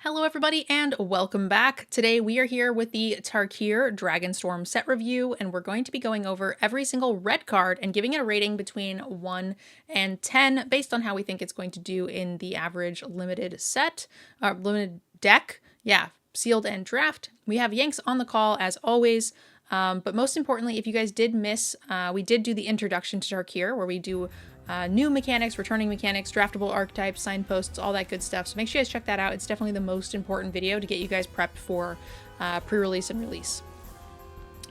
Hello everybody and welcome back. Today we are here with the Tarkir Dragonstorm set review, and we're going to be going over every single red card and giving it a rating between 1 and 10 based on how we think it's going to do in the average limited set, limited deck. Yeah, sealed and draft. We have Yanks on the call as always. But most importantly, if you guys did miss, we did do the introduction to Tarkir where we do new mechanics, returning mechanics, draftable archetypes, signposts, all that good stuff. So make sure you guys check that out. It's definitely the most important video to get you guys prepped for pre-release and release.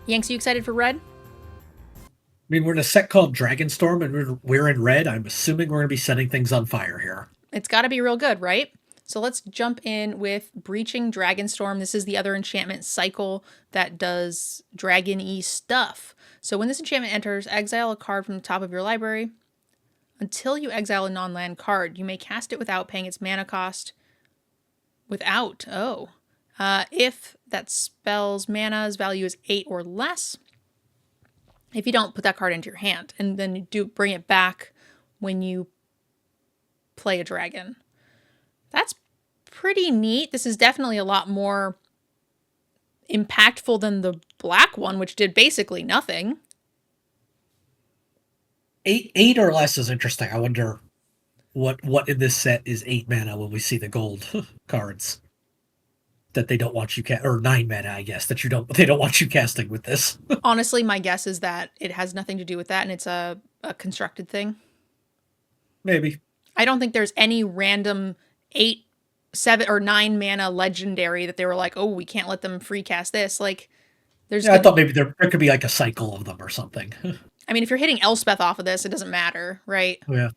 Yanks, you excited for red? I mean, we're in a set called Dragonstorm, and we're in red. I'm assuming we're going to be setting things on fire here. It's got to be real good, right? So let's jump in with Breaching Dragonstorm. This is the other enchantment cycle that does dragon-y stuff. So when this enchantment enters, exile a card from the top of your library. Until you exile a non-land card, you may cast it without paying its mana cost. If that spell's mana's value is 8 or less, if you don't, put that card into your hand, and then you do bring it back when you play a dragon. That's pretty neat. This is definitely a lot more impactful than the black one, which did basically nothing. Eight or less is interesting. I wonder what in this set is 8 mana when we see the gold cards that they don't want you or 9 mana, I guess, that they don't want you casting with this. Honestly, my guess is that it has nothing to do with that and it's a constructed thing. Maybe. I don't think there's any random 8, 7, or 9 mana legendary that they were like, oh, we can't let them free cast this. Like, there's. Yeah, I thought maybe there could be like a cycle of them or something. I mean, if you're hitting Elspeth off of this, it doesn't matter, right? Yeah.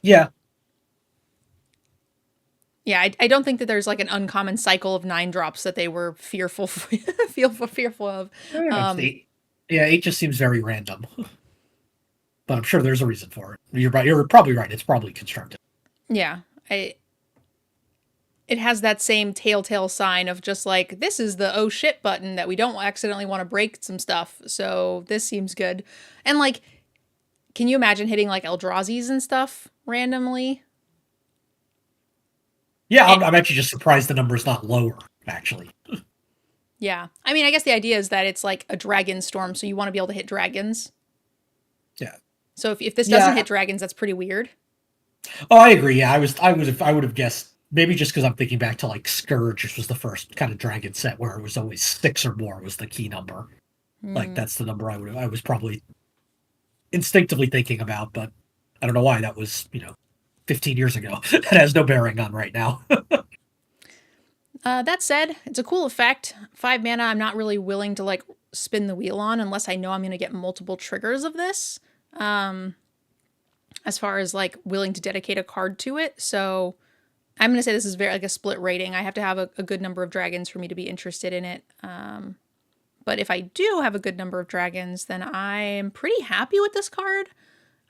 Yeah. Yeah, I don't think that there's like an uncommon cycle of 9 drops that they were fearful of. Yeah, 8 just seems very random. But I'm sure there's a reason for it. You're probably right. It's probably constructed. Yeah, it has that same telltale sign of just like, this is the oh shit button that we don't accidentally want to break some stuff. So this seems good. And like, can you imagine hitting like Eldrazi's and stuff randomly? Yeah, I'm actually just surprised the number's not lower, actually. Yeah. I mean, I guess the idea is that it's like a dragon storm, so you want to be able to hit dragons. Yeah. So if this doesn't hit dragons, that's pretty weird. Oh, I agree. Yeah, I would have guessed. Maybe just because I'm thinking back to like Scourge, which was the first kind of dragon set where it was always 6 or more was the key number. Like that's the number I was probably instinctively thinking about, but I don't know why. That was 15 years ago. That has no bearing on right now. That said, it's a cool effect. 5 mana, I'm not really willing to like spin the wheel on unless I know I'm going to get multiple triggers of this. As far as like willing to dedicate a card to it, so I'm going to say this is very like a split rating. I have to have a good number of dragons for me to be interested in it. But if I do have a good number of dragons, then I'm pretty happy with this card.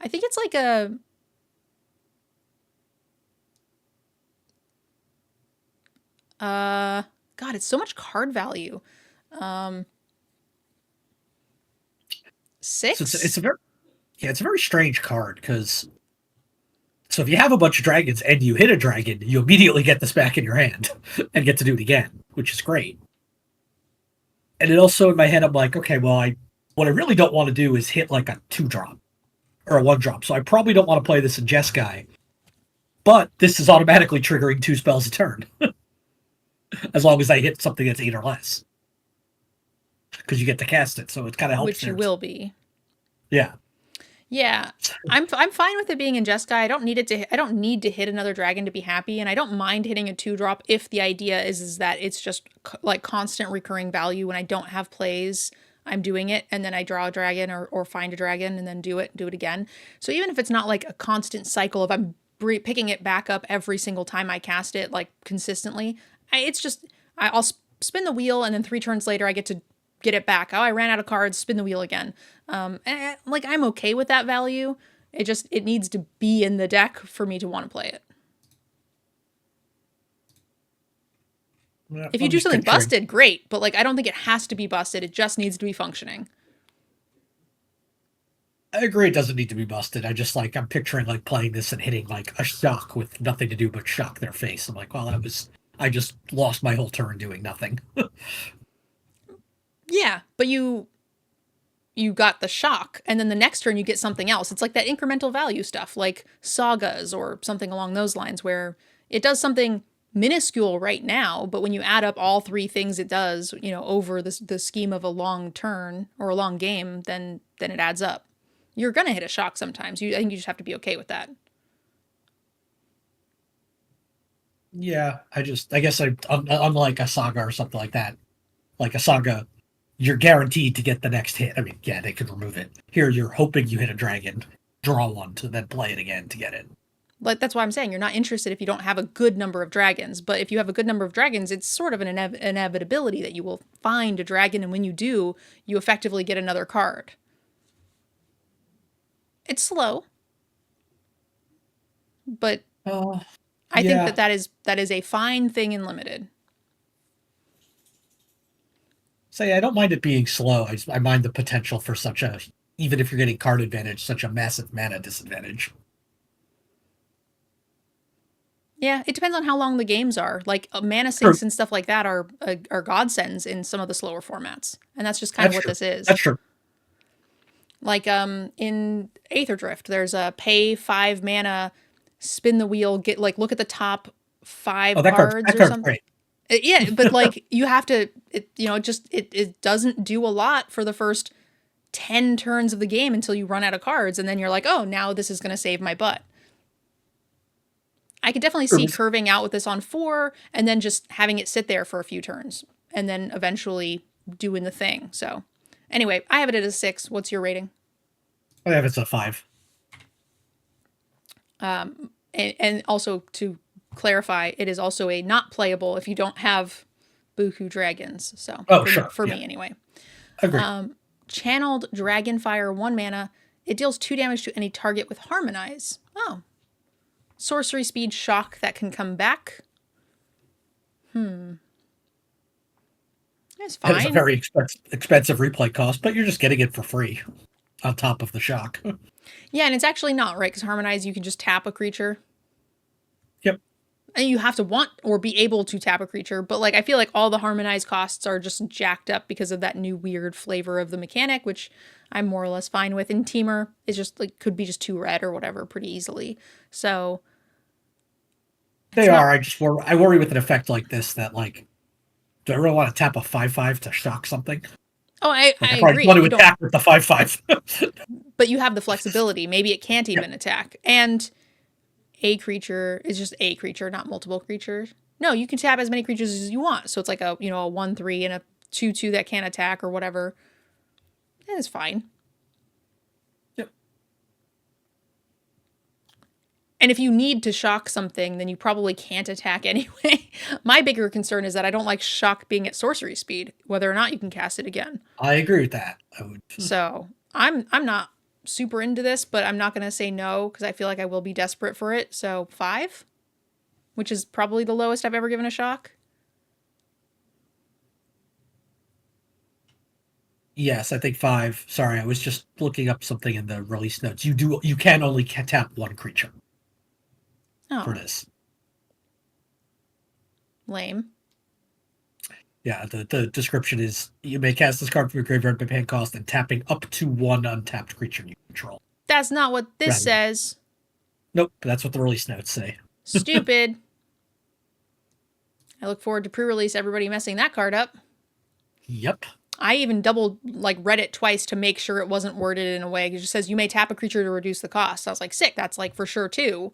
I think it's like a... God, it's so much card value. 6? So it's a very strange card because... So if you have a bunch of dragons and you hit a dragon, you immediately get this back in your hand and get to do it again, which is great. And it also, in my head, I'm like, okay, well, what I really don't want to do is hit like a 2-drop or a 1-drop. So I probably don't want to play this in Jeski. But this is automatically triggering 2 spells a turn. As long as I hit something that's 8 or less. Because you get to cast it, so it kind of helps. Which you will be. Yeah. Yeah, I'm fine with it being in Jeski. I don't need to hit another dragon to be happy, and I don't mind hitting a 2-drop if the idea is that it's just like constant recurring value. When I don't have plays, I'm doing it, and then I draw a dragon or find a dragon and then do it again. So even if it's not like a constant cycle of I'm picking it back up every single time I cast it like consistently, I'll spin the wheel and then 3 turns later I get to get it back. Oh, I ran out of cards, spin the wheel again. And like, I'm okay with that value. It needs to be in the deck for me to want to play it. Yeah, if you do something busted, great. But like, I don't think it has to be busted. It just needs to be functioning. I agree it doesn't need to be busted. I'm picturing like playing this and hitting like a shock with nothing to do but shock their face. I'm like, well, I just lost my whole turn doing nothing. Yeah, but you got the shock, and then the next turn you get something else. It's like that incremental value stuff, like sagas or something along those lines, where it does something minuscule right now, but when you add up all three things it does, over the scheme of a long turn or a long game, then it adds up. You're gonna hit a shock sometimes. I think you just have to be okay with that. Yeah, I guess unlike a saga or something like that, like a saga, you're guaranteed to get the next hit. I mean, yeah, they could remove it. Here, you're hoping you hit a dragon, draw one, to then play it again to get it. But that's why I'm saying you're not interested if you don't have a good number of dragons. But if you have a good number of dragons, it's sort of an inevitability that you will find a dragon, and when you do, you effectively get another card. It's slow, but I think that is a fine thing in limited. Say, I don't mind it being slow. I mind the potential for even if you're getting card advantage, such a massive mana disadvantage. Yeah, it depends on how long the games are. Like mana sinks and stuff like that are godsends in some of the slower formats, and that's just kind of what this is. That's true. Like in Aether Drift, there's a pay 5 mana, spin the wheel, look at the top 5 cards or something. Great. Yeah, but like you have to, it doesn't do a lot for the first 10 turns of the game until you run out of cards, and then you're like, oh, now this is going to save my butt. I could definitely see curving out with this on 4 and then just having it sit there for a few turns and then eventually doing the thing. So anyway, I have it at a 6. What's your rating? I have it's a 5. And also to clarify, it is also a not playable if you don't have Boohoo Dragons. So for me anyway. Agreed. Channeled Dragonfire, 1 mana. It deals 2 damage to any target with Harmonize. Oh. Sorcery speed shock that can come back. That's fine. It's a very expensive replay cost, but you're just getting it for free on top of the shock. Yeah, and it's actually not, right? Because Harmonize, you can just tap a creature. Yep. And you have to want or be able to tap a creature, but like I feel like all the Harmonize costs are just jacked up because of that new weird flavor of the mechanic, which I'm more or less fine with. And Teamer is just like could be just 2 red or whatever pretty easily. So they are. I worry with an effect like this that like, do I really want to tap a 5/5 to shock something? Oh, I agree. Want to attack with the 5/5. But you have the flexibility. Maybe it can't even attack. And a creature is just a creature, not multiple creatures. No, you can tap as many creatures as you want. So it's like a 1/3 and a 2/2 that can't attack or whatever. That is fine. Yep. And if you need to shock something, then you probably can't attack anyway. My bigger concern is that I don't like shock being at sorcery speed, whether or not you can cast it again. I agree with that. So I'm not super into this, but I'm not going to say no because I feel like I will be desperate for it. So 5, which is probably the lowest I've ever given a shock. Yes, I think 5. Sorry, I was just looking up something in the release notes. You can only tap 1 creature. For this. Lame. Yeah, the description is you may cast this card from your graveyard by paying cost and tapping up to 1 untapped creature you control. That's not what this says. Nope, that's what the release notes say. Stupid. I look forward to pre-release everybody messing that card up. Yep. I even read it twice to make sure it wasn't worded in a way. It just says you may tap a creature to reduce the cost. I was like, sick, that's like for sure too.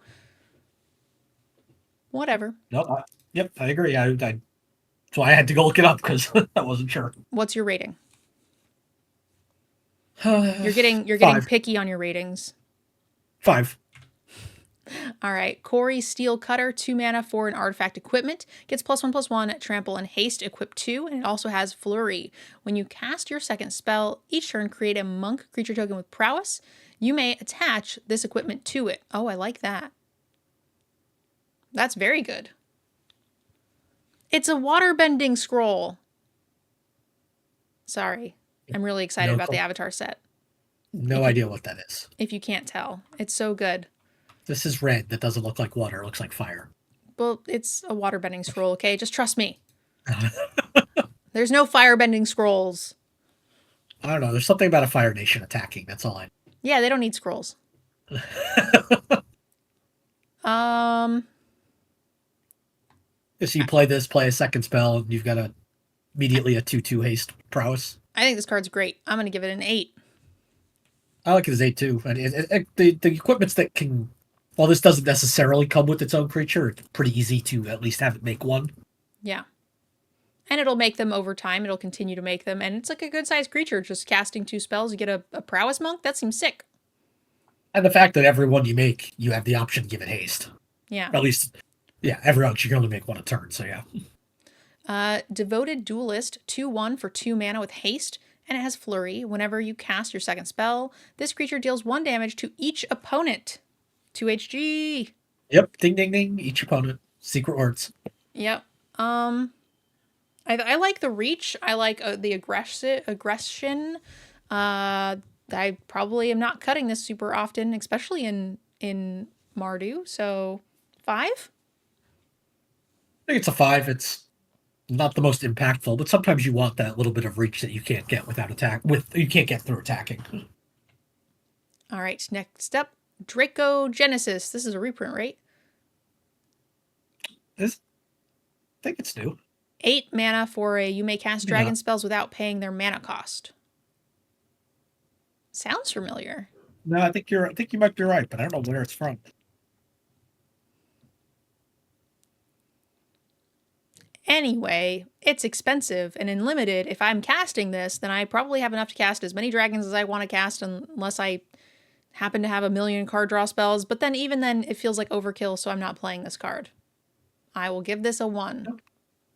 Whatever. No, yep, I agree. So I had to go look it up because I wasn't sure. What's your rating? You're getting picky on your ratings. 5. All right. Corey Steel Cutter, 2 mana for an artifact equipment. Gets +1/+1, trample and haste, equip 2, and it also has flurry. When you cast your second spell, each turn create a monk creature token with prowess. You may attach this equipment to it. Oh, I like that. That's very good. It's a waterbending scroll. Sorry. I'm really excited about the Avatar set. No idea what that is. If you can't tell. It's so good. This is red that doesn't look like water. It looks like fire. Well, it's a waterbending scroll, okay? Just trust me. There's no firebending scrolls. I don't know. There's something about a Fire Nation attacking. That's all I Yeah, they don't need scrolls. So you play this, play a second spell, and you've got immediately a 2/2 haste prowess. I think this card's great. I'm going to give it an 8. I like it as 8 too. And the equipments that can, while this doesn't necessarily come with its own creature, it's pretty easy to at least have it make one. Yeah. And it'll make them over time. It'll continue to make them. And it's like a good-sized creature. Just casting 2 spells, you get a prowess monk? That seems sick. And the fact that every one you make, you have the option to give it haste. Yeah. At least, yeah, every one, you can only make one a turn, so yeah. Devoted Duelist, 2/1 for 2 mana with haste, and it has flurry. Whenever you cast your second spell, this creature deals 1 damage to each opponent. 2 HG. Yep, ding ding ding, each opponent. Secret words. Yep. I like the reach. I like the aggression. I probably am not cutting this super often, especially in Mardu. So 5. I think it's a 5. It's not the most impactful, but sometimes you want that little bit of reach that you can't get without you can't get through attacking. All right, next up, Draco Genesis. This is a reprint, right? I think it's new. 8 mana for you may cast dragon spells without paying their mana cost. Sounds familiar. No, I think you might be right, but I don't know where it's from. Anyway, it's expensive, and in limited, if I'm casting this, then I probably have enough to cast as many dragons as I want to cast, unless I happen to have a million card draw spells. But then even then, it feels like overkill, so I'm not playing this card. I will give this a 1.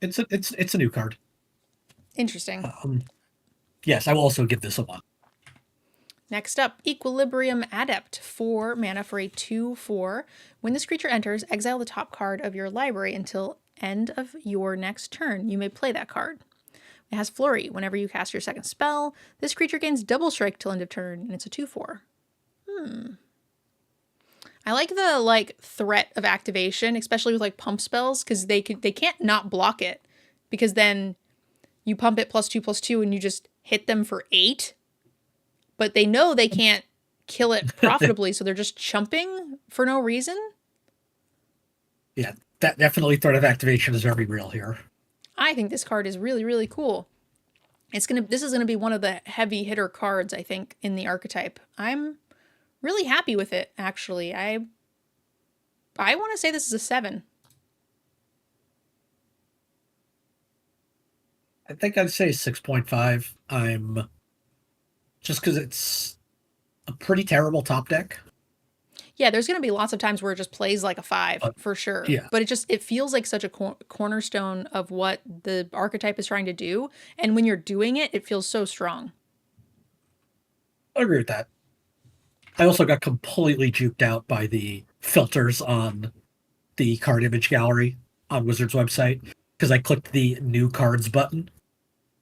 It's a new card. Interesting. Yes, I will also give this a 1. Next up, Equilibrium Adept, 4 mana for a 2/4. When this creature enters, exile the top card of your library until end of your next turn. You may play that card. It has flurry. Whenever you cast your second spell, this creature gains double strike till end of turn, and it's a 2/4. I like the threat of activation, especially with pump spells, because they can't not block it, because then you pump it +2/+2 and you just hit them for 8. But they know they can't kill it profitably, so they're just chumping for no reason. Yeah, that definitely threat of activation is very real here. I think this card is really, really cool. This is gonna be one of the heavy hitter cards, I think, in the archetype. I'm really happy with it, actually. I want to say this is a 7. I think I'd say 6.5. I'm just because it's a pretty terrible top deck. Yeah, there's going to be lots of times where it just plays like a 5, for sure. Yeah. But it feels like such a cornerstone of what the archetype is trying to do. And when you're doing it, it feels so strong. I agree with that. I also got completely juked out by the filters on the card image gallery on Wizards website because I clicked the new cards button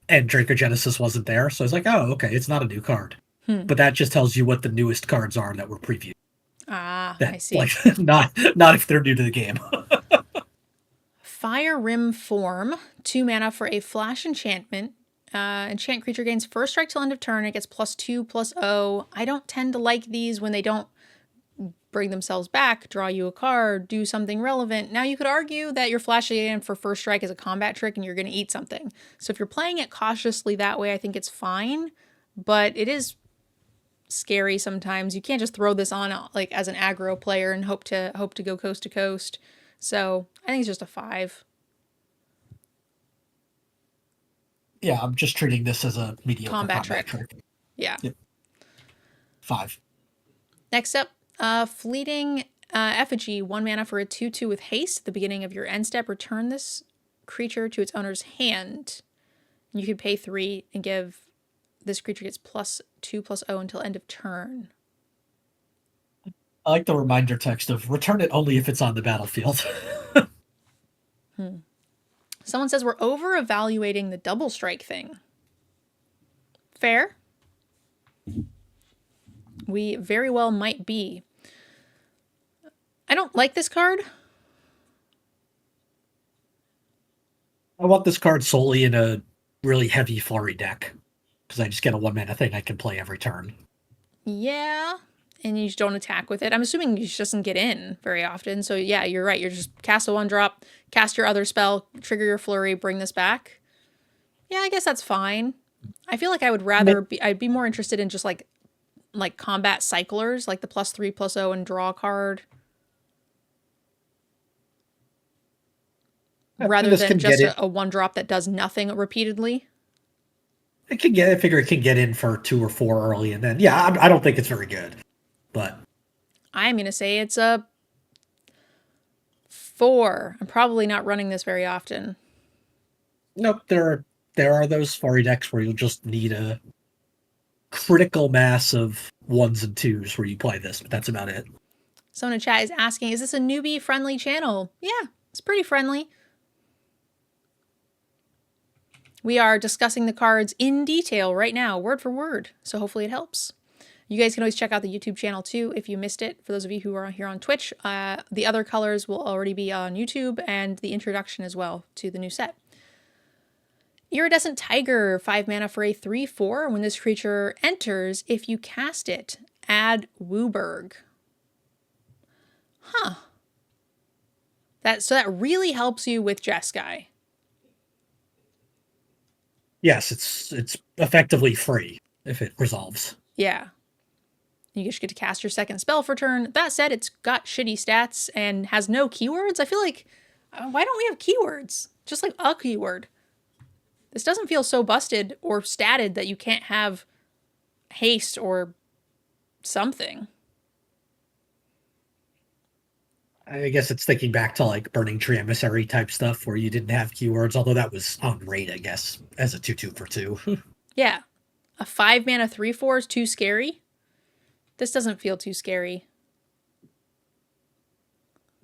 and Draco Genesis wasn't there. So I was like, oh, okay, it's not a new card. But that just tells you what the newest cards are that were previewed. I see. Not if they're new to the game. Fire Rim Form, 2 mana for a flash enchantment. Enchant creature gains first strike till end of turn. It gets +2/+0. I don't tend to like these when they don't bring themselves back, draw you a card, do something relevant. Now, you could argue that you're flashing in for first strike as a combat trick and you're going to eat something. So if you're playing it cautiously that way, I think it's fine. But it is scary sometimes. You can't just throw this on as an aggro player and hope to go coast to coast. So I think it's just a 5. Yeah, I'm just treating this as a mediocre combat trick. Yeah. Yep. 5. Next up, Fleeting Effigy, 1 mana for a 2/2 with haste. At the beginning of your end step, return this creature to its owner's hand. You could pay 3 and give this creature gets +2/+0 until end of turn. I like the reminder text of return it only if it's on the battlefield. Someone says we're over-evaluating the double strike thing. Fair. We very well might be. I don't like this card. I want this card solely in a really heavy flurry deck because I just get a 1 mana thing I can play every turn. Yeah. And you just don't attack with it. I'm assuming you just doesn't get in very often. So yeah, you're right. You're just cast a 1-drop, cast your other spell, trigger your flurry, bring this back. Yeah, I guess that's fine. I feel like I would rather be. I'd be more interested in just like combat cyclers, like the +3/+0 and draw a card, And rather this than can get just it. a 1-drop that does nothing repeatedly. It can get. I figure it can get in for 2 or 4 early, and then yeah, I don't think it's very good, but I'm gonna say it's a 4. I'm probably not running this very often. nope. There are those flurry decks where you'll just need a critical mass of 1s and 2s where you play this, but that's about it. Someone in chat is asking, is this a newbie friendly channel? Yeah, it's pretty friendly. We are discussing the cards in detail right now, word for word, so hopefully it helps. You guys can always check out the YouTube channel too if you missed it. For those of you who are here on Twitch, the other colors will already be on YouTube and the introduction as well to the new set. Iridescent Tiger, 5 mana for a 3/4. When this creature enters, if you cast it, add Wooburg. Huh. So that really helps you with Jeski. Yes, it's effectively free if it resolves. Yeah. You just get to cast your second spell for turn. That said, it's got shitty stats and has no keywords. I feel like, why don't we have keywords? Just like a keyword. This doesn't feel so busted or statted that you can't have haste or something. I guess it's thinking back to like Burning Tree Emissary type stuff where you didn't have keywords, although that was on rate, I guess, as a 2/2 for 2. Yeah. A 5 mana 3/4 is too scary. This doesn't feel too scary.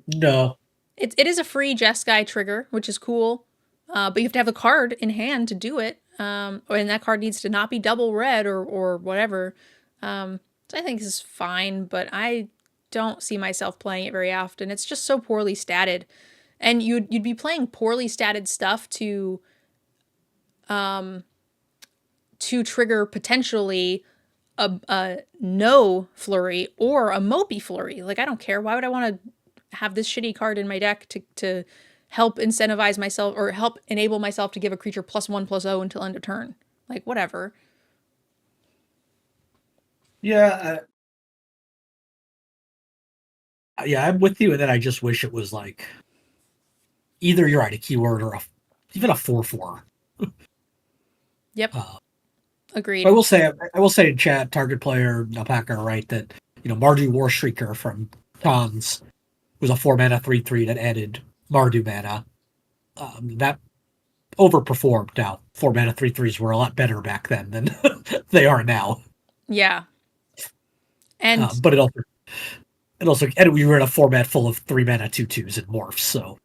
No. It is a free Jeski trigger, which is cool. But you have to have a card in hand to do it. And that card needs to not be double red or whatever. So I think this is fine, but I don't see myself playing it very often. It's just so poorly statted. And you'd be playing poorly statted stuff to trigger potentially a no flurry or a mopey flurry. Like, I don't care. Why would I want to have this shitty card in my deck to help incentivize myself or help enable myself to give a creature +1/+0 until end of turn? Like, whatever. Yeah. Yeah, I'm with you, and then I just wish it was like either you're right, a keyword or even a 4/4. Yep. Agreed. I will say in chat, target player Alpaca right that Mardu Warstreaker from Cons was a 4 mana 3/3 that added Mardu mana. That overperformed. Now 4 mana 3/3s were a lot better back then than they are now. Yeah. And but and we were in a format full of 3 mana 2/2s and morphs. So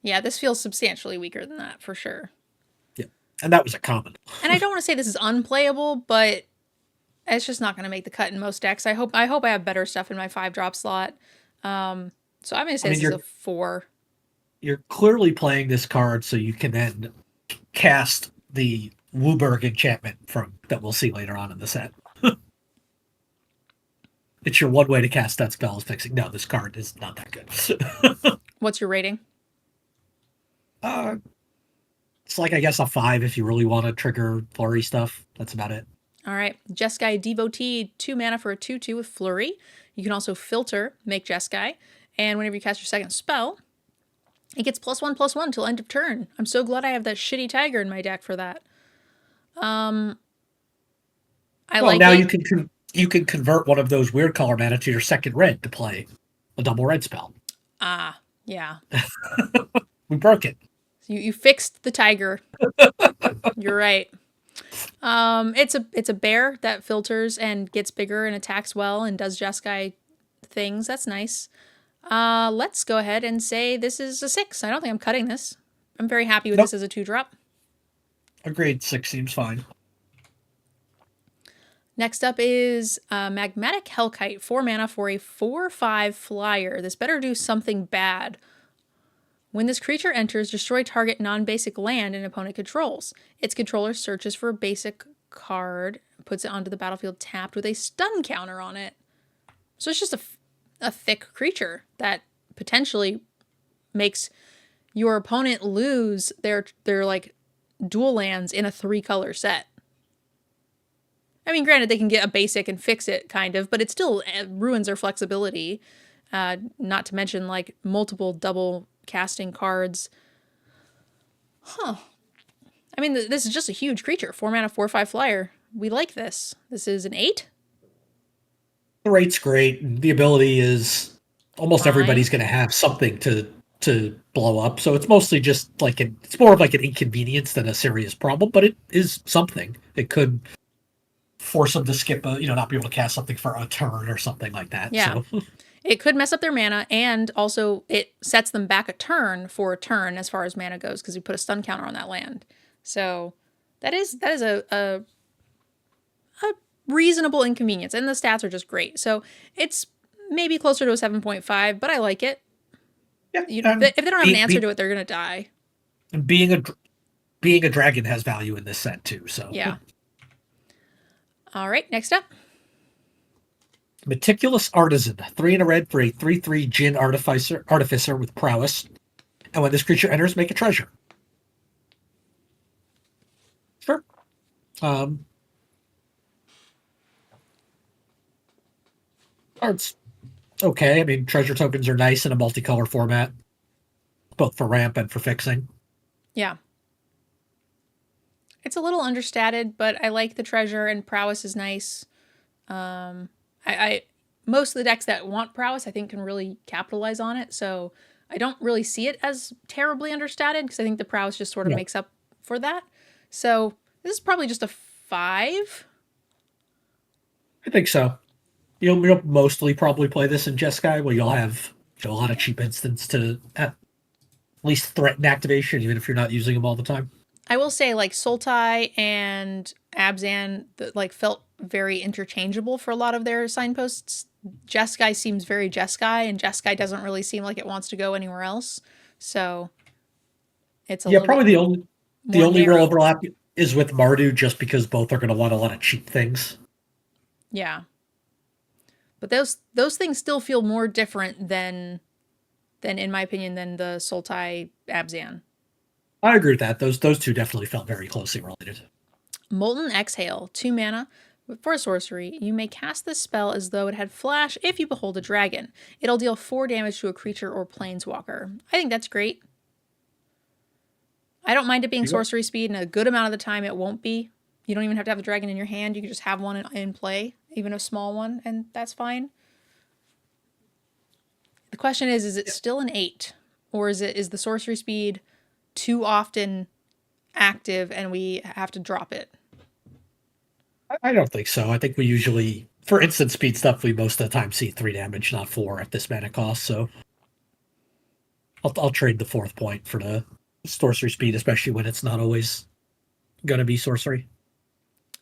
yeah, this feels substantially weaker than that for sure. yeah, and that was a common. And I don't want to say this is unplayable, but it's just not going to make the cut in most decks. I hope I have better stuff in my 5-drop slot. So I'm going to say this is a 4. You're clearly playing this card so you can then cast the Wooburg enchantment that we'll see later on in the set. It's your one way to cast that spell is fixing. No, this card is not that good. What's your rating? It's like, I guess, a 5 if you really want to trigger flurry stuff. That's about it. All right. Jeski Devotee, 2 mana for a 2/2 with flurry. You can also filter, make Jeski, and whenever you cast your second spell, it gets +1/+1 till end of turn. I'm so glad I have that shitty tiger in my deck for that. Now you can convert one of those weird color mana to your second red to play a double red spell. Ah, yeah. We broke it. You fixed the tiger. You're right. It's a bear that filters and gets bigger and attacks well and does Jeski things. That's nice. Let's go ahead and say this is a 6. I don't think I'm cutting this. I'm very happy with this as a 2-drop. Agreed. 6 seems fine. Next up is Magmatic Hellkite, 4 mana for a 4/5 flyer. This better do something bad. When this creature enters, destroy target non-basic land an opponent controls. Its controller searches for a basic card, puts it onto the battlefield tapped with a stun counter on it. So it's just a thick creature that potentially makes your opponent lose their like dual lands in a 3-color set. I mean, granted, they can get a basic and fix it, kind of, but it still ruins their flexibility. Not to mention, like, multiple double casting cards. Huh. I mean, this is just a huge creature. 4 mana, 4/5 flyer. We like this. This is an 8? The rate's great. The ability is almost Fine. everybody's going to have something to blow up. So it's mostly just like it's more of like an inconvenience than a serious problem, but it is something. It could force them to skip not be able to cast something for a turn or something like that. Yeah. So. It could mess up their mana, and also it sets them back a turn for a turn as far as mana goes, because you put a stun counter on that land. So that is a reasonable inconvenience, and the stats are just great. So it's maybe closer to a 7.5, but I like it. Yeah, if they don't have an answer to it, they're gonna die. And being a dragon has value in this set too. So yeah. All right, next up. Meticulous Artisan, 3 and a red for a 3/3 Djinn Artificer with prowess. And when this creature enters, make a treasure. Sure. Cards. Okay, I mean, treasure tokens are nice in a multicolor format, both for ramp and for fixing. Yeah. It's a little understated, but I like the treasure, and prowess is nice. I most of the decks that want prowess, I think, can really capitalize on it. So I don't really see it as terribly understated, because I think the prowess just sort of makes up for that. So this is probably just a 5. I think so. You'll mostly probably play this in Jeski, where you'll have a lot of cheap instants to at least threaten activation, even if you're not using them all the time. I will say, like, Sultai and Abzan, like, felt very interchangeable for a lot of their signposts. Jeski seems very Jeski, and Jeski doesn't really seem like it wants to go anywhere else. So it's a probably the only narrow. real overlap is with Mardu, just because both are going to want a lot of cheap things. Yeah, but those things still feel more different than in my opinion, than the Sultai Abzan. I agree with that. Those two definitely felt very closely related. Molten Exhale, 2 mana. For a sorcery, you may cast this spell as though it had flash if you behold a dragon. It'll deal 4 damage to a creature or planeswalker. I think that's great. I don't mind it being sorcery speed, and a good amount of the time it won't be. You don't even have to have a dragon in your hand. You can just have one in play, even a small one, and that's fine. The question is it still an 8? Or is the sorcery speed too often active and we have to drop it? I don't think so. I think we usually, for instant speed stuff, we most of the time see 3 damage, not 4 at this mana cost. So I'll trade the 4th point for the sorcery speed, especially when it's not always going to be sorcery.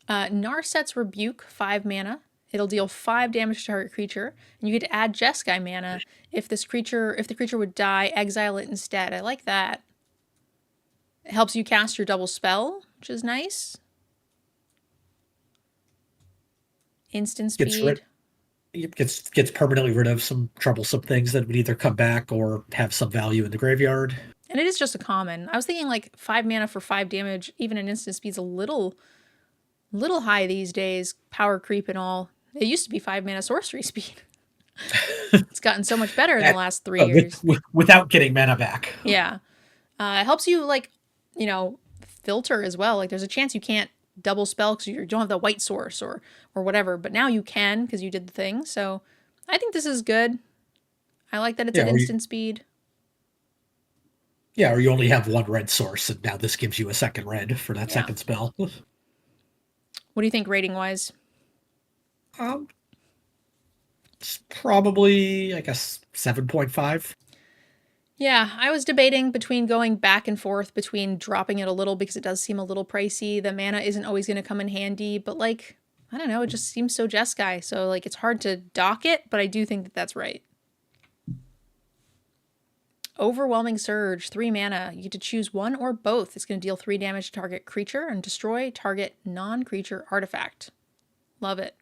Narset's Rebuke, 5 mana. It'll deal 5 damage to target creature, and you get to add Jeski mana if the creature would die, exile it instead. I like that. It helps you cast your double spell, which is nice. Instant speed. Gets permanently rid of some troublesome things that would either come back or have some value in the graveyard. And it is just a common. I was thinking like 5 mana for 5 damage, even an instant speed's a little high these days. Power creep and all. It used to be 5 mana sorcery speed. It's gotten so much better in the last 3 years. Without getting mana back. Yeah. It helps you, like, filter as well. Like, there's a chance you can't double spell because you don't have the white source or whatever, but now you can because you did the thing. So I think this is good. I like that it's an instant speed. Yeah, or you only have 1 red source, and now this gives you a 2nd red for that 2nd spell. What do you think rating-wise? It's probably, I guess, 7.5. Yeah, I was debating between going back and forth between dropping it a little because it does seem a little pricey. The mana isn't always going to come in handy, but, like, I don't know, it just seems so Jeski. So, like, it's hard to dock it, but I do think that that's right. Overwhelming Surge, 3 mana. You get to choose one or both. It's going to deal 3 damage to target creature and destroy target non-creature artifact. Love it.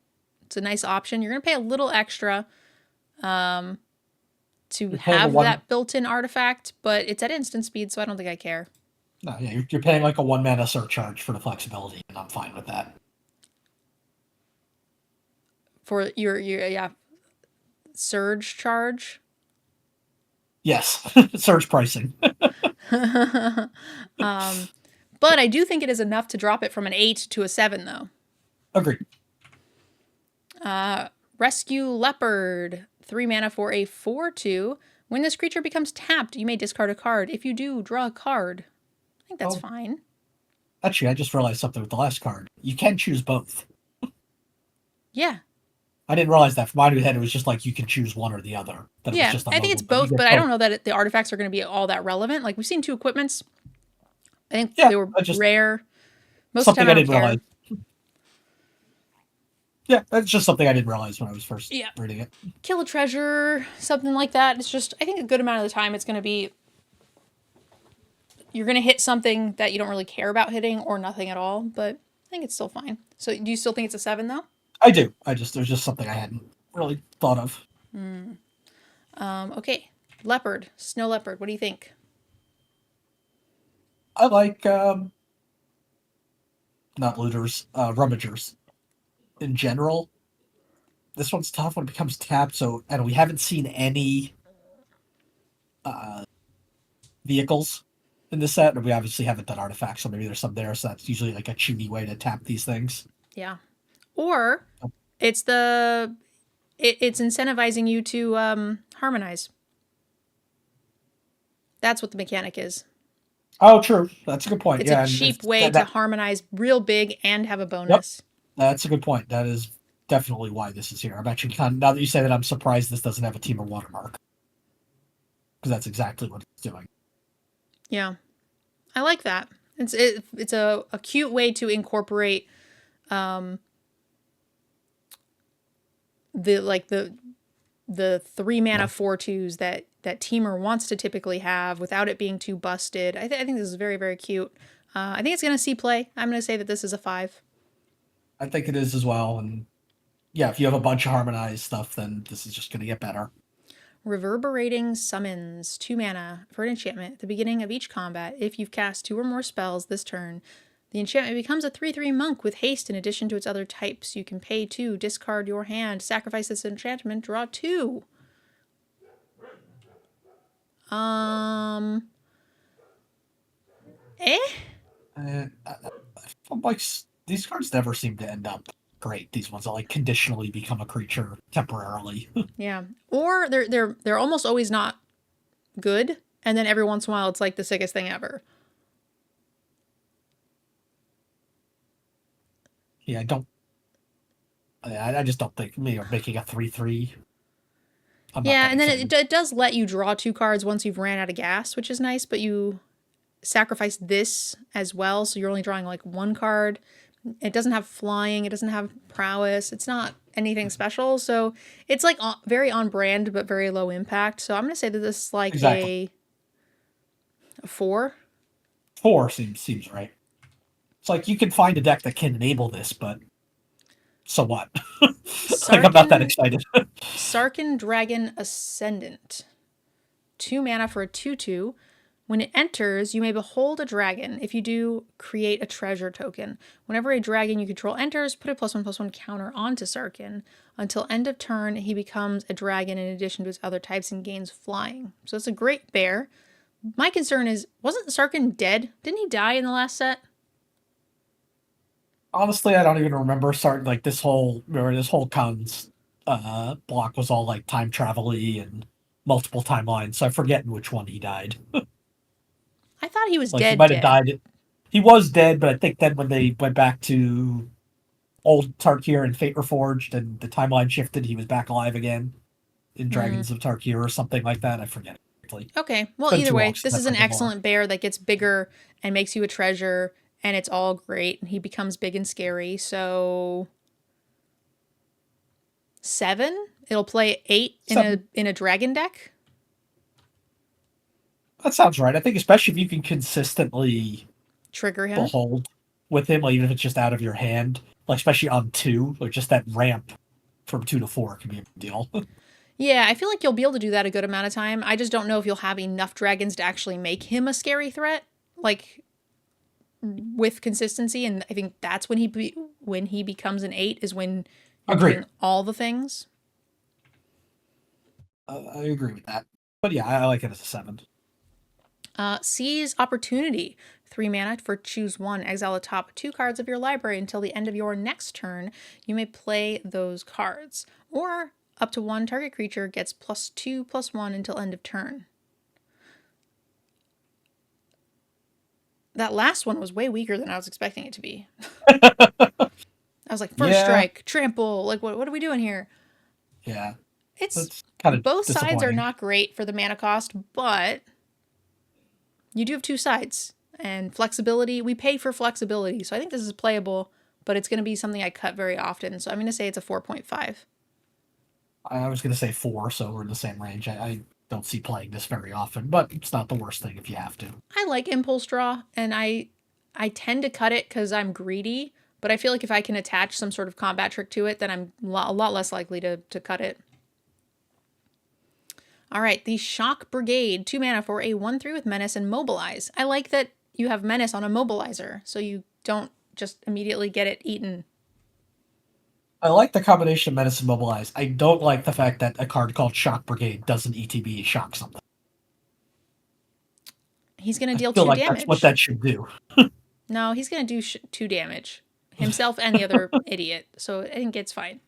It's a nice option. You're going to pay a little extra to have that built-in artifact, but it's at instant speed, so I don't think I care. No, yeah, you're paying like a 1 mana surcharge for the flexibility, and I'm fine with that. For your surge charge? Yes, surge pricing. But I do think it is enough to drop it from an 8 to a 7, though. Agreed. Rescue Leopard, 3 mana for a 4/2. When this creature becomes tapped, you may discard a card. If you do, draw a card. I think that's fine. Actually, I just realized something with the last card. You can choose both. Yeah. I didn't realize that. From my head, it was just like you can choose one or the other. Yeah, I think it's both, but I don't know that the artifacts are going to be all that relevant. Like, we've seen 2 equipments. I think they were rare. Most of the time, I didn't realize. Yeah, that's just something I didn't realize when I was first reading it. Kill a treasure, something like that. It's just, I think a good amount of the time it's going to be, you're going to hit something that you don't really care about hitting or nothing at all, but I think it's still fine. So do you still think it's a 7, though? I do. There's just something I hadn't really thought of. Okay. Leopard. Snow Leopard. What do you think? I like, not looters, rummagers. In general, this one's tough when it becomes tapped, and we haven't seen any vehicles in this set, and we obviously haven't done artifacts, so maybe there's some there, so that's usually like a cheaty way to tap these things. Yeah. Or it's incentivizing you to harmonize. That's what the mechanic is. Oh, true. That's a good point. It's a cheap way to harmonize real big and have a bonus. Yep. That's a good point. That is definitely why this is here. I'm actually now that you say that, I'm surprised this doesn't have a Team of watermark. Because that's exactly what it's doing. Yeah. I like that. It's a cute way to incorporate the 3 mana 4/2s that Teamer wants to typically have without it being too busted. I think this is very, very cute. I think it's going to see play. I'm going to say that this is a 5. I think it is as well. And yeah, if you have a bunch of harmonized stuff, then this is just going to get better. Reverberating Summons, 2 mana for an enchantment. At the beginning of each combat, if you've cast 2 or more spells this turn, the enchantment becomes a 3/3 monk with haste in addition to its other types. You can pay 2, discard your hand, sacrifice this enchantment, draw 2. These cards never seem to end up great. These ones that like conditionally become a creature temporarily. Yeah, or they're almost always not good, and then every once in a while it's like the sickest thing ever. Yeah, I just don't think making a 3/3. Yeah, and then it does let you draw 2 cards once you've ran out of gas, which is nice, but you sacrifice this as well, so you're only drawing like 1 card. It doesn't have flying, it doesn't have prowess, it's not anything special, so it's like very on brand but very low impact. So I'm going to say that this is like a 4. 4 seems right. It's like you can find a deck that can enable this, but so what? Like, I'm not that excited. Sarkhan Dragon Ascendant. 2 mana for a 2/2. When it enters, you may behold a dragon. If you do, create a treasure token. Whenever a dragon you control enters, put a +1/+1 counter onto Sarkhan. Until end of turn, he becomes a dragon in addition to his other types and gains flying. So it's a great bear. My concern is, wasn't Sarkhan dead? Didn't he die in the last set? Honestly, I don't even remember this whole Khan's block was all like time travel-y and multiple timelines, so I forget in which one he died. I thought he was dead. He might have died. He was dead, but I think then when they went back to old Tarkir and Fate Reforged and the timeline shifted, he was back alive again in Dragons of Tarkir or something like that. I forget exactly. Okay, well, either way, this is an excellent bear that gets bigger and makes you a treasure, and it's all great, and he becomes big and scary, so 7? It'll play 8 in a dragon deck? That sounds right. I think especially if you can consistently Trigger him. behold with him, like even if it's just out of your hand, like especially on 2, like just that ramp from 2 to 4 can be a big deal. Yeah, I feel like you'll be able to do that a good amount of time. I just don't know if you'll have enough dragons to actually make him a scary threat, like with consistency. And I think that's when he becomes an 8 is when you're Agreed. doing all the things. I agree with that. But yeah, I like it as a 7. Seize opportunity. 3 mana for choose 1. Exile the top 2 cards of your library until the end of your next turn. You may play those cards. Or up to 1 target creature gets +2/+1 until end of turn. That last one was way weaker than I was expecting it to be. I was like, first strike, trample. Like, what are we doing here? Yeah. It's kind of both sides are not great for the mana cost, but you do have 2 sides. And flexibility, we pay for flexibility. So I think this is playable, but it's going to be something I cut very often. So I'm going to say it's a 4.5. I was going to say 4, so we're in the same range. I don't see playing this very often, but it's not the worst thing if you have to. I like impulse draw, and I tend to cut it because I'm greedy, but I feel like if I can attach some sort of combat trick to it, then I'm a lot less likely to cut it. All right, the Shock Brigade, 2 mana for a 1/3 with Menace and Mobilize. I like that you have Menace on a Mobilizer, so you don't just immediately get it eaten. I like the combination of Menace and Mobilize. I don't like the fact that a card called Shock Brigade doesn't ETB shock something. He's going to deal 2 damage. That's what that should do. No, he's going to do 2 damage. Himself and the other idiot, so I think it's fine.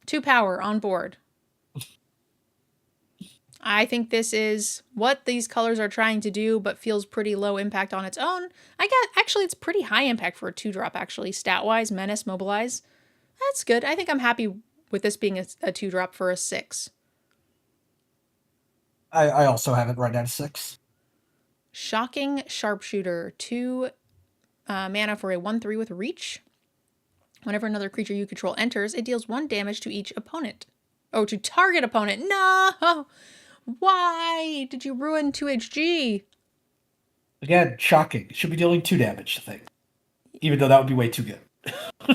2 power on board. I think this is what these colors are trying to do, but feels pretty low impact on its own. Actually, it's pretty high impact for a 2-drop, actually. Stat-wise, Menace, Mobilize. That's good. I think I'm happy with this being a 2-drop for a 6. I also have it right at a 6. Shocking Sharpshooter. 2 mana for a 1/3 with Reach. Whenever another creature you control enters, it deals 1 damage to each opponent. Oh, to target opponent. No! Why did you ruin 2HG? Again, shocking. It should be dealing 2 damage to things. Even though that would be way too good.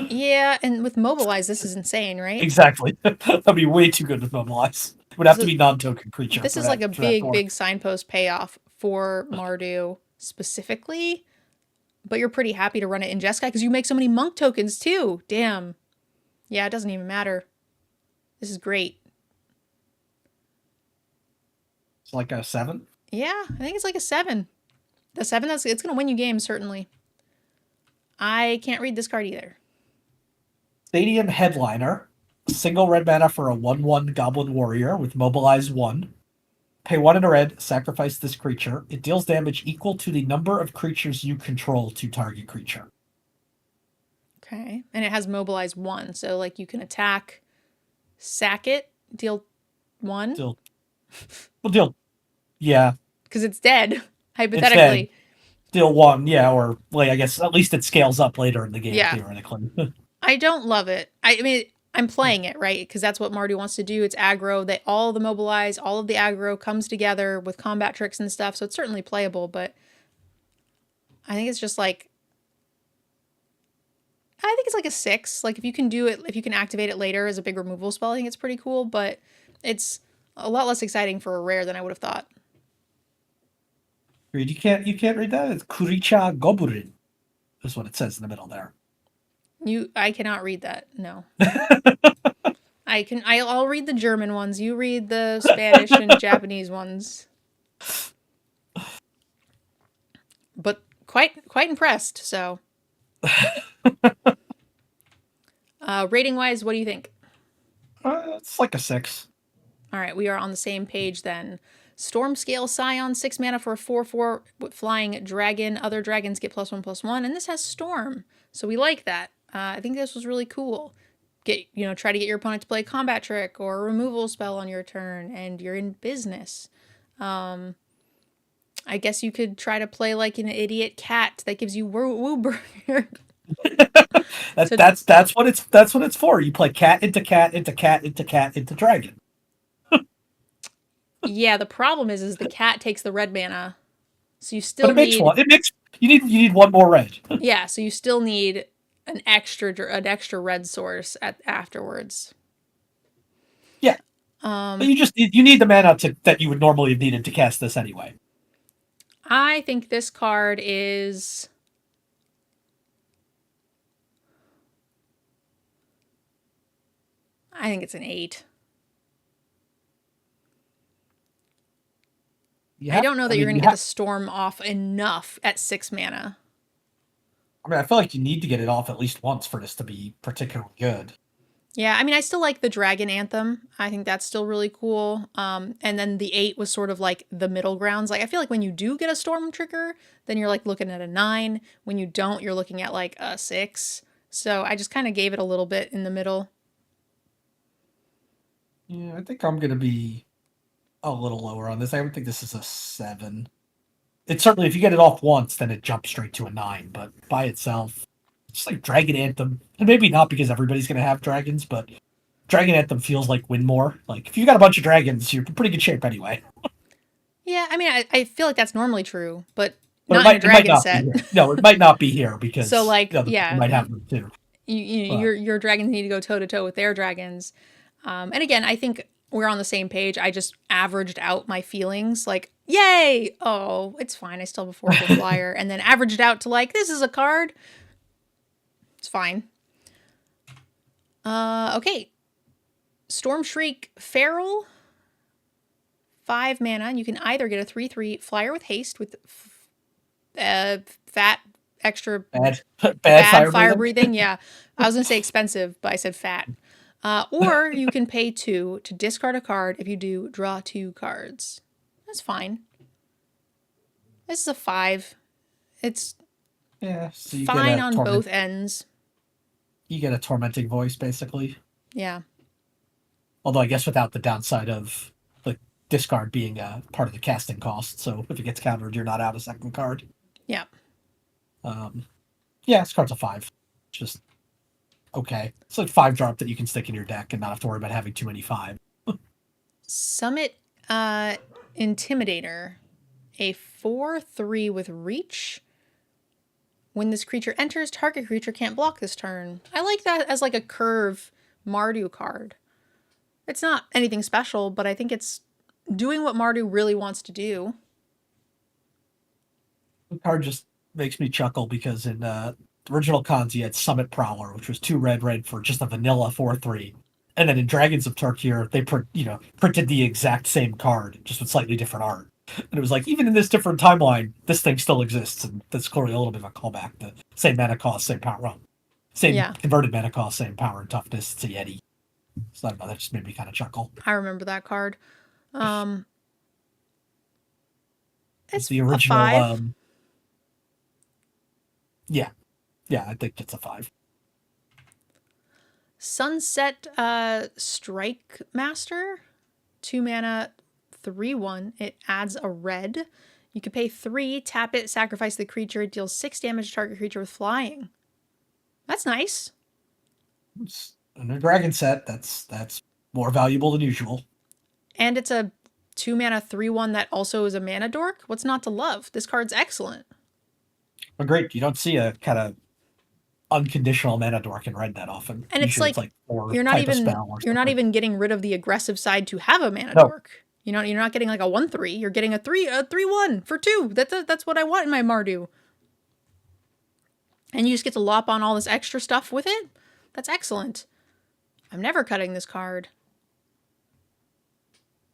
Yeah, and with Mobilize, this is insane, right? Exactly. That'd be way too good with Mobilize. It would have to be non-token creature. This is like a big signpost payoff for Mardu specifically. But you're pretty happy to run it in Jeski because you make so many monk tokens too. Damn. Yeah, it doesn't even matter. This is great. It's like a 7? Yeah, I think it's like a 7. The 7, it's going to win you games, certainly. I can't read this card either. Stadium Headliner. Single red mana for a 1/1 Goblin Warrior with Mobilize 1. Pay 1 in a red, sacrifice this creature. It deals damage equal to the number of creatures you control to target creature. Okay. And it has Mobilize 1, so like you can attack, sack it, deal 1. Yeah. Because it's dead, hypothetically. It's dead. Deal 1, yeah, or like I guess at least it scales up later in the game, theoretically. I don't love it. I mean, I'm playing it, right? Because that's what Mardu wants to do. It's aggro. That all the Mobilize, all of the aggro comes together with combat tricks and stuff. So it's certainly playable, but I think it's just like, I think it's like a 6. Like if you can do it, if you can activate it later as a big removal spell, I think it's pretty cool, but it's a lot less exciting for a rare than I would have thought. You can't read that? It's Kuricha Goburin. That's what it says in the middle there. I cannot read that. No. I'll read the German ones. You read the Spanish and Japanese ones. But quite impressed, so. Rating wise, what do you think? It's like a 6. All right, we are on the same page then. Stormscale Scion, 6 mana for a 4/4 with flying dragon. Other dragons get +1/+1, and this has Storm, so we like that. I think this was really cool. Try to get your opponent to play a combat trick or a removal spell on your turn, and you're in business. I guess you could try to play like an idiot cat that gives you woo burger. That's what it's for. You play cat into cat into cat into cat into dragon. Yeah, the problem is the cat takes the red mana. So you But still it makes need one. It makes you need one more red. yeah, so you still need an extra red source afterwards. Yeah, but Um you need the mana that you would normally have needed to cast this anyway. I think this card is I think it's an 8. You I have. don't know I that you're mean, going to you get have. the storm off enough at 6 mana. I mean, I feel like you need to get it off at least once for this to be particularly good. Yeah, I mean, I still like the Dragon Anthem. I think that's still really cool. And then the 8 was sort of like the middle grounds. Like, I feel like when you do get a Storm trigger, then you're like looking at a 9. When you don't, you're looking at like a 6. So I just kind of gave it a little bit in the middle. Yeah, I think I'm gonna be a little lower on this. I would think this is a 7. It's certainly, if you get it off once, then it jumps straight to a 9. But by itself, it's like Dragon Anthem, and maybe not because everybody's gonna have dragons, but Dragon Anthem feels like win more. Like if you got a bunch of dragons, you're in pretty good shape anyway. Yeah, I mean, I feel like that's normally true, but But not in a it might dragon not be set. here. No, it might not be here So, because like, the other people yeah, might have them too. But your dragons need to go toe to toe with their dragons. And again, I think we're on the same page. I just averaged out my feelings, like, yay! Oh, it's fine. I still have a 4 flyer. And then averaged out to, like, this is a card. It's fine. Okay. Storm Shriek Feral. 5 mana. And you can either get a 3/3 flyer with haste with fat extra bad, bad bad fire fire breathing. breathing. Yeah. I was going to say expensive, but I said fat. Or you can pay 2 to discard a card. If you do, draw 2 cards. That's fine. This is a 5. It's Yeah, so fine on both ends. you get a tormenting voice basically. Yeah. Although I guess without the downside of the discard being a part of the casting cost. So if it gets countered, you're not out a second card. Yeah. Yeah, this card's a 5. Just okay. It's like 5 drop that you can stick in your deck and not have to worry about having too many 5. Summit Intimidator. A 4/3 with reach. When this creature enters, target creature can't block this turn. I like that as like a curve Mardu card. It's not anything special, but I think it's doing what Mardu really wants to do. The card just makes me chuckle because in original cons you had Summit Prowler, which was 2 red for just a vanilla 4/3. And then in Dragons of Tarkir, they printed the exact same card, just with slightly different art. And it was like, even in this different timeline, this thing still exists, and that's clearly a little bit of a callback. The same mana cost, same power, well, same Yeah, converted mana cost, same power and toughness. It's a Yeti. So I don't know, that just made me kind of chuckle. I remember that card. Um, It's it's the a original. 5. Yeah, yeah, I think it's a 5. Sunset Strike Master. 2 mana, 3/1. It adds a red. You can pay 3, tap it, sacrifice the creature. It deals 6 damage to target creature with flying. That's nice. In a dragon set, that's more valuable than usual. And it's a 2 mana, 3/1 that also is a mana dork. What's not to love? This card's excellent. But great, you don't see a kind of unconditional mana dork in red that often. And Usually it's like or type of spell or you're not something. even getting rid of the aggressive side to have a mana No, dork. You know, you're not getting like a 1/3. You're getting a 3/1 for 2. That's what I want in my Mardu. And you just get to lop on all this extra stuff with it. That's excellent. I'm never cutting this card.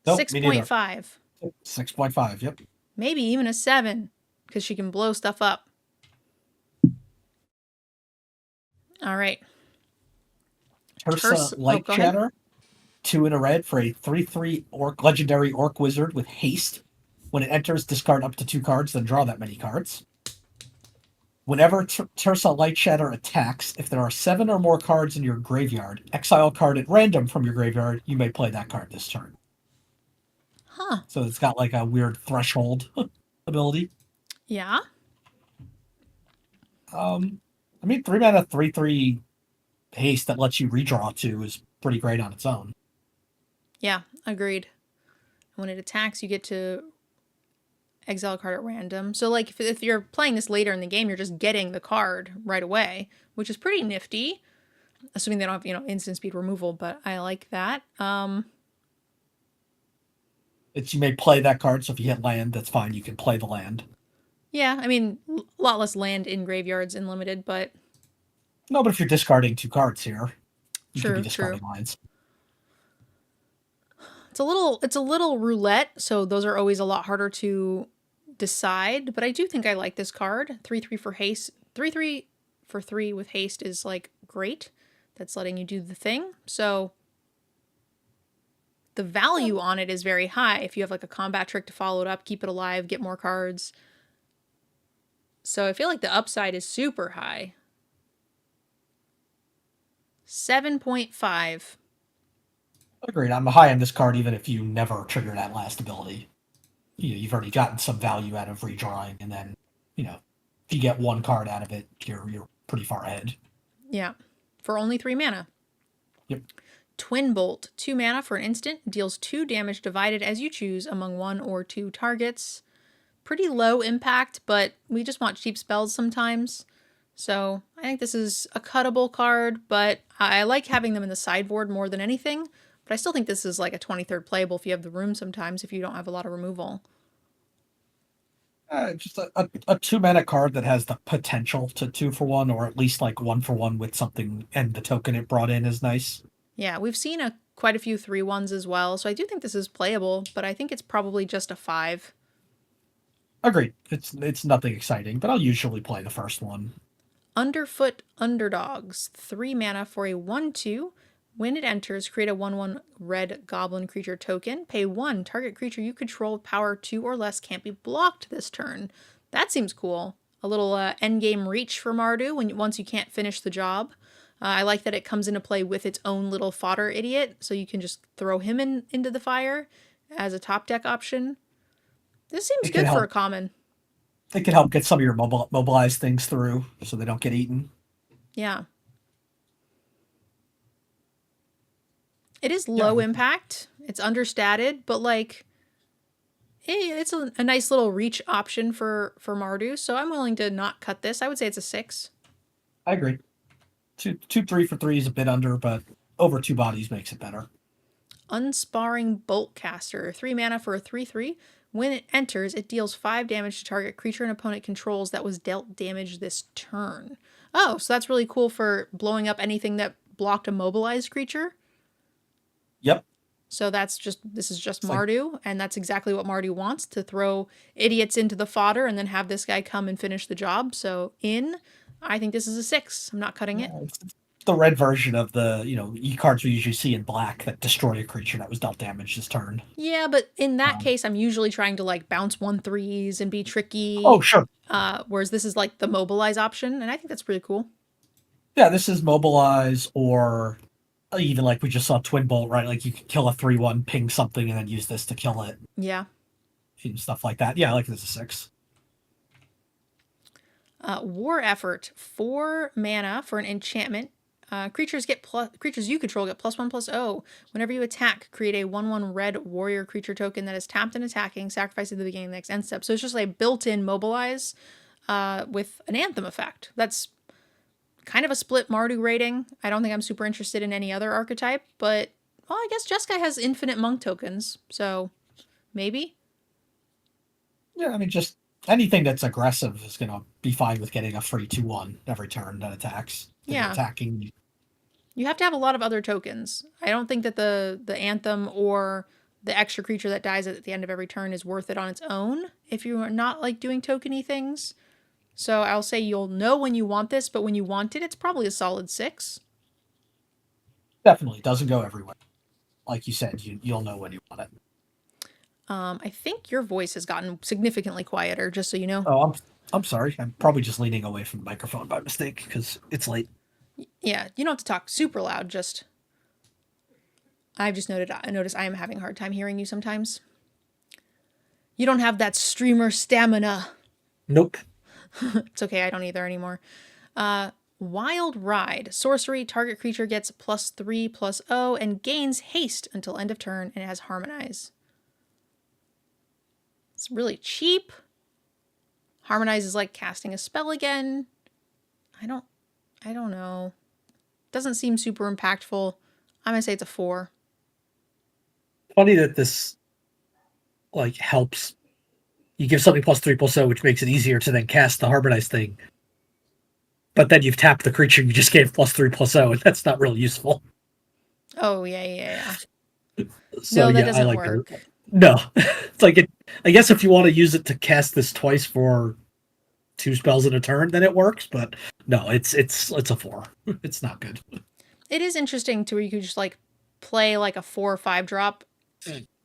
nope, me neither. 6.5. 6.5, yep. Maybe even a 7 because she can blow stuff up. All right. Ursa Oh, Light go ahead. Shatter, 2 in a red for a 3/3 orc legendary orc wizard with haste. When it enters, discard up to 2 cards, then draw that many cards. Whenever Ursa Light Shatter attacks, if there are 7 or more cards in your graveyard, exile a card at random from your graveyard, you may play that card this turn. Huh. So it's got like a weird threshold ability. Yeah. I mean, 3 mana, 3/3 haste that lets you redraw 2 is pretty great on its own. Yeah. Agreed. When it attacks, you get to exile a card at random. So like if you're playing this later in the game, you're just getting the card right away, which is pretty nifty. Assuming they don't have, instant speed removal, but I like that. You may play that card, so if you hit land, that's fine. You can play the land. Yeah, I mean, a lot less land in graveyards in limited, but no, but if you're discarding 2 cards here, you could be true, discarding true. lands. It's a little roulette, so those are always a lot harder to decide, but I do think I like this card. 3/3 for haste. 3/3 for 3 with haste is like great. That's letting you do the thing. So the value on it is very high. If you have like a combat trick to follow it up, keep it alive, get more cards. So I feel like the upside is super high. 7.5. Agreed. I'm high on this card even if you never trigger that last ability. You've already gotten some value out of redrawing, and then, if you get 1 card out of it, you're pretty far ahead. Yeah. For only 3 mana. Yep. Twin Bolt. 2 mana for an instant. Deals 2 damage divided as you choose among 1 or 2 targets. Pretty low impact, but we just want cheap spells sometimes. So I think this is a cuttable card, but I like having them in the sideboard more than anything. But I still think this is like a 23rd playable if you have the room sometimes, if you don't have a lot of removal. Just a 2 mana card that has the potential to 2 for 1, or at least like 1 for 1 with something, and the token it brought in is nice. Yeah, we've seen quite a few 3/1s as well, so I do think this is playable, but I think it's probably just a 5. Agreed. It's nothing exciting, but I'll usually play the first one. Underfoot Underdogs. 3 mana for a 1/2. When it enters, create a 1/1 red goblin creature token. Pay 1. Target creature you control with power 2 or less can't be blocked this turn. That seems cool. A little endgame reach for Mardu once you can't finish the job. I like that it comes into play with its own little fodder idiot, so you can just throw him into the fire as a top deck option. This seems good for a common. It can help get some of your mobilized things through so they don't get eaten. Yeah. It is low impact. It's understated, but like, it's a nice little reach option for Mardu, so I'm willing to not cut this. I would say it's a 6. I agree. 3 for 3 is a bit under, but over 2 bodies makes it better. Unsparring Boltcaster. 3 mana for a 3/3. When it enters, it deals 5 damage to target creature an opponent controls that was dealt damage this turn. Oh, so that's really cool for blowing up anything that blocked a mobilized creature. Yep. So this is just Mardu, and that's exactly what Mardu wants, to throw idiots into the fodder and then have this guy come and finish the job. So I think this is a 6. I'm not cutting it. It's the red version of the, E-cards we usually see in black that destroy a creature that was dealt damage this turn. Yeah, but in that case, I'm usually trying to like bounce 1/3s and be tricky. Oh, sure. Whereas this is like the mobilize option, and I think that's pretty cool. Yeah, this is mobilize, or even like we just saw Twin Bolt, right? Like you can kill a 3/1, ping something, and then use this to kill it. Yeah. Stuff like that. Yeah, I like this as a 6. War Effort. 4 mana for an enchantment. Creatures you control get +1/+0. Whenever you attack, create a 1/1 red warrior creature token that is tapped and attacking, sacrifice at the beginning of the next end step. So it's just like a built-in mobilize with an anthem effect. That's kind of a split Mardu rating. I don't think I'm super interested in any other archetype, but well, I guess Jeski has infinite monk tokens, so maybe. Yeah, I mean, just anything that's aggressive is going to be fine with getting a free 2/1 every turn that attacks. Yeah. Attacking. You have to have a lot of other tokens. I don't think that the anthem or the extra creature that dies at the end of every turn is worth it on its own if you're not like doing tokeny things. So I'll say you'll know when you want this, but when you want it, it's probably a solid 6. Definitely doesn't go everywhere. Like you said, you'll know when you want it. I think your voice has gotten significantly quieter, just so you know. Oh, I'm sorry. I'm probably just leaning away from the microphone by mistake because it's late. Yeah, you don't have to talk super loud. I've just noticed I am having a hard time hearing you sometimes. You don't have that streamer stamina. Nope. It's okay, I don't either anymore. Wild Ride. Sorcery. Target creature gets +3/+0 and gains haste until end of turn, and it has Harmonize. It's really cheap. Harmonize is like casting a spell again. I don't know. Doesn't seem super impactful. I'm gonna say it's a 4. Funny that this like helps. You give something +3/+0, which makes it easier to then cast the Harmonize thing. But then you've tapped the creature you just gave +3/+0, and that's not really useful. Oh yeah. So No, that yeah, I doesn't like work. that. No, it's like it. I guess if you want to use it to cast this twice for 2 spells in a turn, then it works. But no, it's a 4. It's not good. It is interesting to where you could just like play like a 4 or 5 drop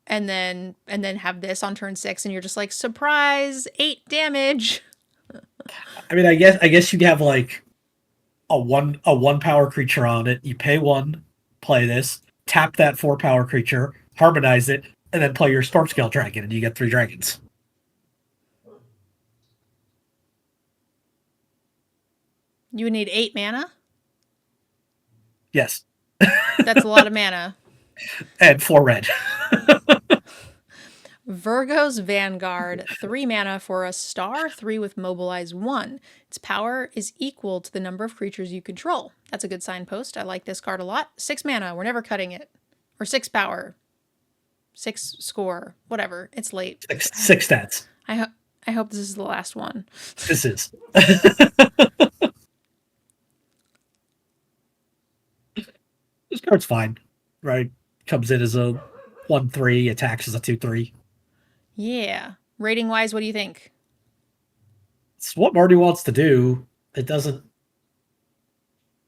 and then have this on turn 6 and you're just like, surprise, 8 damage. I mean, I guess you'd have like a one power creature on it. You pay 1, play this, tap that 4 power creature, harmonize it, and then play your Stormscale Dragon, and you get 3 dragons. You would need 8 mana. Yes, That's a lot of mana. and 4 red. Virgo's Vanguard, 3 mana for a star, 3 with mobilize 1. Its power is equal to the number of creatures you control. That's a good signpost. I like this card a lot. 6 mana, we're never cutting it. Or 6 power. 6 score, whatever. It's late. 6 stats. I hope this is the last one. This is. This card's fine, right? Comes in as a 1/3, attacks as a 2/3. Yeah. Rating wise, what do you think? It's what Marty wants to do. It doesn't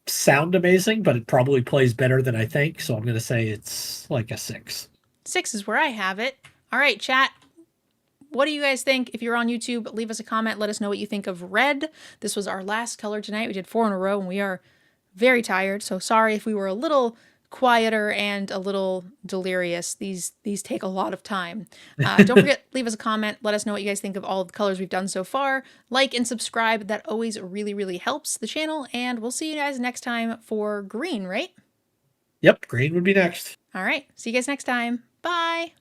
sound amazing, but it probably plays better than I think. So I'm going to say it's like a 6. 6 is where I have it. All right, chat. What do you guys think? If you're on YouTube, leave us a comment. Let us know what you think of red. This was our last color tonight. We did 4 in a row and we are very tired. So sorry if we were a little quieter and a little delirious. These take a lot of time. Don't forget, leave us a comment. Let us know what you guys think of all of the colors we've done so far. Like and subscribe. That always really helps the channel. And we'll see you guys next time for green, right? Yep, green would be next. All right. See you guys next time. Bye.